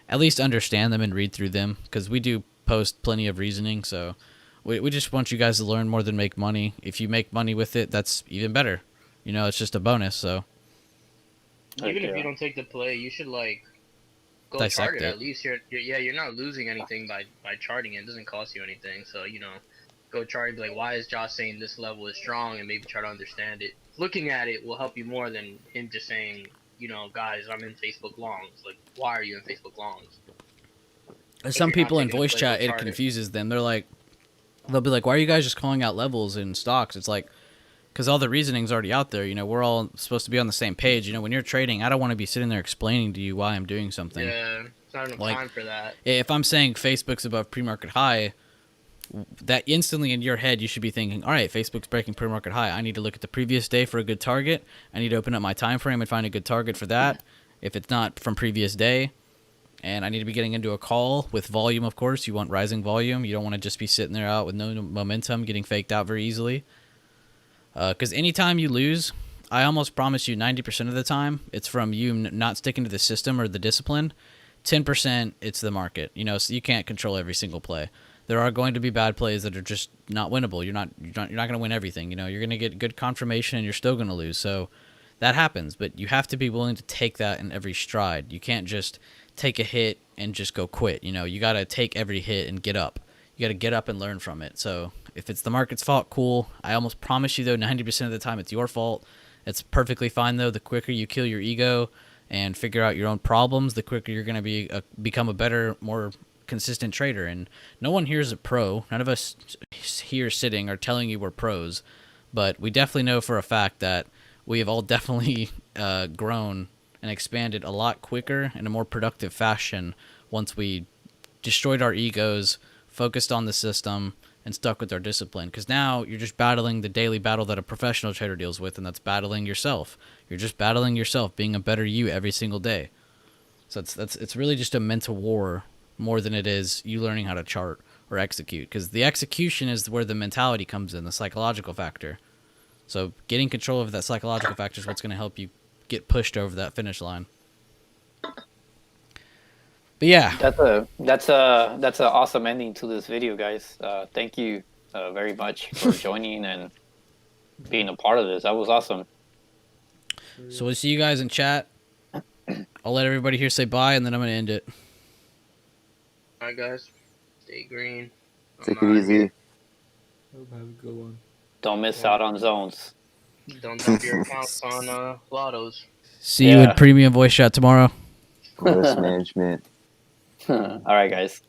at least understand them and read through them, because we do post plenty of reasoning. So we just want you guys to learn more than make money. If you make money with it, that's even better. You know, it's just a bonus. So even if you don't take the play, you should like go dissect chart it. it. At least you're not losing anything by charting it. It doesn't cost you anything. So you know, go chart and be like, why is Josh saying this level is strong, and maybe try to understand it. Looking at it will help you more than him just saying, you know, guys, I'm in Facebook longs. Like, why are you in Facebook longs? Some you're not people in taking a voice play, chat, go it chart it. confuses them. They're like, they'll be like, why are you guys just calling out levels in stocks? It's like, because all the reasoning's already out there. You know, we're all supposed to be on the same page. You know, when you're trading, I don't want to be sitting there explaining to you why I'm doing something. Yeah, it's not enough Like, time for that. If I'm saying Facebook's above pre-market high, that instantly in your head you should be thinking, all right, Facebook's breaking pre-market high. I need to look at the previous day for a good target. I need to open up my time frame and find a good target for that. If it's not from previous day, and I need to be getting into a call with volume, of course. You want rising volume. You don't want to just be sitting there out with no momentum, getting faked out very easily. Because anytime you lose, I almost promise you 90% of the time, it's from you not sticking to the system or the discipline. 10%, it's the market. You know, so you can't control every single play. There are going to be bad plays that are just not winnable. You're not going to win everything. You know, you're going to get good confirmation and you're still going to lose. So that happens, but you have to be willing to take that in every stride. You can't just take a hit and just go quit. You know, you got to take every hit and get up. You got to get up and learn from it. So if it's the market's fault, cool. I almost promise you, though, 90% of the time it's your fault. It's perfectly fine, though. The quicker you kill your ego and figure out your own problems, the quicker you're going to become a better, more consistent trader. And no one here is a pro. None of us here sitting are telling you we're pros. But we definitely know for a fact that we have all definitely grown and expanded a lot quicker in a more productive fashion once we destroyed our egos, focused on the system, and stuck with our discipline. Because now you're just battling the daily battle that a professional trader deals with, and that's battling yourself. You're just battling yourself, being a better you every single day. So it's really just a mental war more than it is you learning how to chart or execute, because the execution is where the mentality comes in, the psychological factor. So getting control of that psychological factor is what's going to help you get pushed over that finish line. But yeah, That's an awesome ending to this video, guys. Thank you very much for joining and being a part of this. That was awesome. so we'll see you guys in chat. I'll let everybody here say bye, and then I'm going to end it. All right, guys. Stay green. Take I'm it outta easy. here. Hope have a good one. Don't miss out on zones. Don't dump your accounts on lottos. See you in Yeah. premium voice chat tomorrow. Risk management. All right, guys.